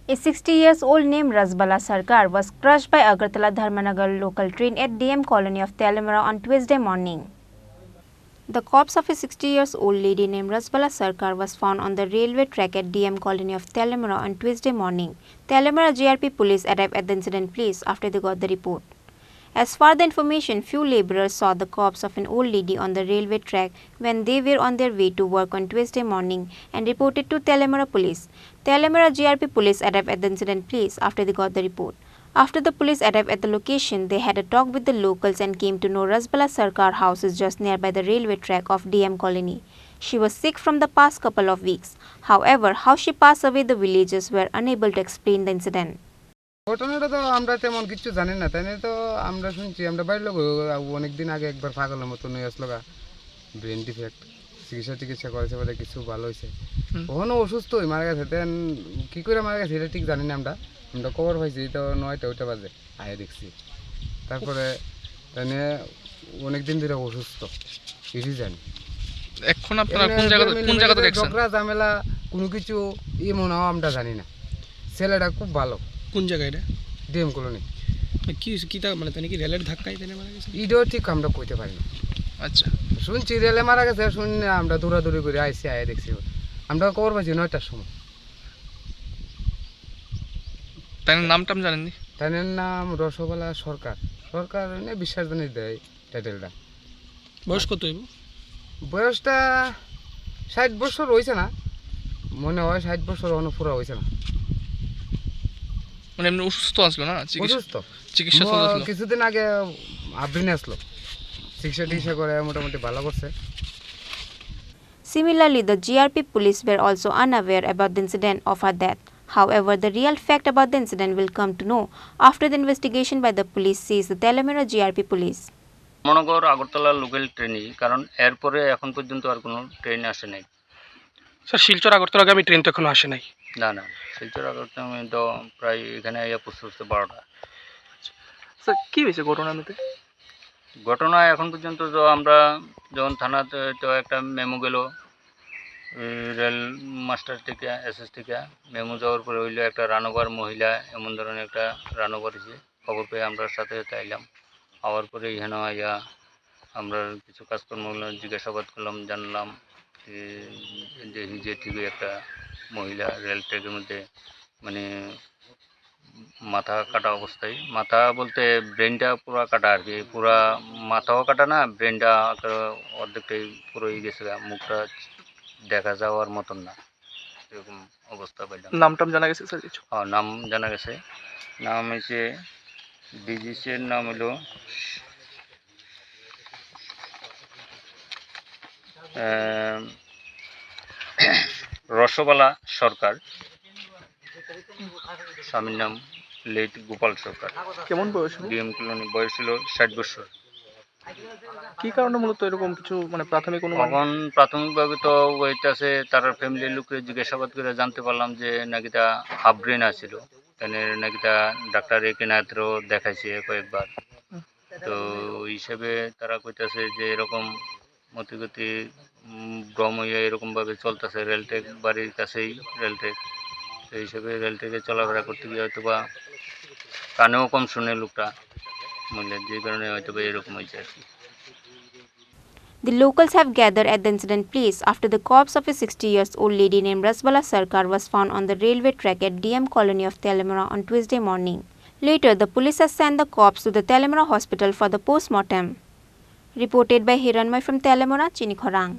A 60-year-old named Rasbala Sarkar was crushed by Agartala-Dharmanagar Local Train at DM colony of Telemara on Tuesday morning. The corpse of a 60-year-old lady named Rasbala Sarkar was found on the railway track at DM colony of Telemara on Tuesday morning. Telemara GRP police arrived at the incident place after they got the report. As far the information, few labourers saw the corpse of an old lady on the railway track when they were on their way to work on Tuesday morning and reported to Telemara police. Telemara GRP police arrived at the incident place after they got the report. After the police arrived at the location, they had a talk with the locals and came to know Rasbala Sarkar house is just nearby the railway track of DM colony. She was sick from the past couple of weeks. However, how she passed away, the villagers were unable to explain the incident. ঘটনাটা তো আমরা তেমন কিছু জানি না, তাই তো আমরা শুনছি আমরা বাইরের লোক অনেকদিন আগে একবার পাগলের মতন হয়ে আসলো ব্রেন ডিফেক্ট চিকিৎসা করেছে বলে কিছু ভালো হয়েছে, ওখানে অসুস্থ হয়ে মারা গেছে। দেন কী করে মারা গেছে এটা ঠিক জানি না, আমরা খবর পাইছি তো 9টা বাজে আয়ে দেখছি। তারপরে তাই অনেকদিন ধরে অসুস্থ কিছুই জানি। এখন আপনারা কোন জায়গা থেকে দেখছেন? ঝগড়া ঝামেলা কোনো কিছু মনে হয় আমরা জানি না। ছেলেটা খুব ভালো। কোন জায়গায় এটা? DM colony. কি তা মানে তাই কি রেলের ধাক্কায় তাই মারা গেছে? এটাও ঠিক আমরা কইতে পারি না। আচ্ছা, শুনছি রেলে মারা গেছে, শুনে আমরা দৌড়াদৌড়ি করে আয়ে দেখছি। আমরা খবর পাইছি 9টার সময়। তাই নামটাম জানেননি? তাই নাম রসবালা সরকার বিশ্বাস জানি দেয় টাইটেলটা। বয়স কত হইব? বয়সটা 60 বছর হয়েছে না, মনে হয় 60 বছর পুরা হয়েছে না। মানে এমনি অসুস্থ আসলো না? চিকিৎসা কিছুদিন আগে আবরিনে আসলো, চিকিৎসা করে মোটামুটি ভালো করছে। Similarly, the GRP police were also unaware about the incident of her death. However, the real fact about the incident will come to know after the investigation by the police, says the Telemara GRP police. মনগর Agartala local ট্রেনই, কারণ এরপরে এখন পর্যন্ত আর কোনো train আসে নাই। Sir, Silchar আগরতলাগামী train তো এখনো আসে নাই? না, শিলচর আগরতলা তো প্রায় এখানে আইয়া পৌঁছতে 12টা। স্যার, কী হয়েছে ঘটনাতে? ঘটনা এখন পর্যন্ত তো আমরা যখন থানাতে তো একটা মেমো গেল রেল মাস্টার থেকে এসএস থেকে, মেমো যাওয়ার পরে হইলো একটা রানওভার মহিলা এমন ধরনের একটা রানওভার হয়েছে, খবর পেয়ে আমরা সাথে আইলাম। আওয়ার পরে এখানে আইয়া আমরা কিছু কাজকর্মগুলো জিজ্ঞাসাবাদ করলাম, জানলাম যে ঠিকই একটা মহিলা রেল ট্র্যাকের মধ্যে মানে মাথা কাটা অবস্থায়, মাথা বলতে ব্রেনটা পুরো কাটা আর কি, পুরা মাথাও কাটা না, ব্রেনটা অর্ধেকটাই পুরোই গেছে, মুখটা দেখা যাওয়ার মতন না, এরকম অবস্থা পাইলাম। নামটাম জানা গেছে স্যার কিছু? হ্যাঁ, নাম জানা গেছে। নাম হচ্ছে ডিজিসের নাম হলো রসবালা সরকার, স্বামীর নাম লেট গোপাল সরকার। কেমন বয়স? ডিএম কলোনি, বয়স ছিল 60 বছর। কি কারণে মূলত এরকম কিছু মানে প্রাথমিক এখন প্রাথমিকভাবে তো ওইটাছে তার ফ্যামিলির লোককে জিজ্ঞাসাবাদ করে জানতে পারলাম যে নাকি তা হাফ ব্রেন আছিল, নাকি তা ডাক্তার একেনাথেরও দেখাইছে কয়েকবার। তো ওই হিসেবে তারা কইতাছে যে এরকম মতিগতি ভ্রম হইয়া এরকমভাবে চলতেছে, রেলটেক বাড়ির কাছেই রেলটেক, সেই হিসেবে রেলটেকে চলাফেরা করতে গিয়ে হয়তো বা কানেও কম শুনে লোকটা মহিলার, যে কারণে হয়তো বা এরকম হয়েছে আর কি। The locals have gathered at the incident place after the corpse of a 60-year-old lady named Rasbala Sarkar was found on the railway track at DM colony of Telemara on Tuesday morning. Later, the police has sent the corpse to the Telemara hospital for the post-mortem. Reported by Hiranmay from Telemara, Chini, Khorang.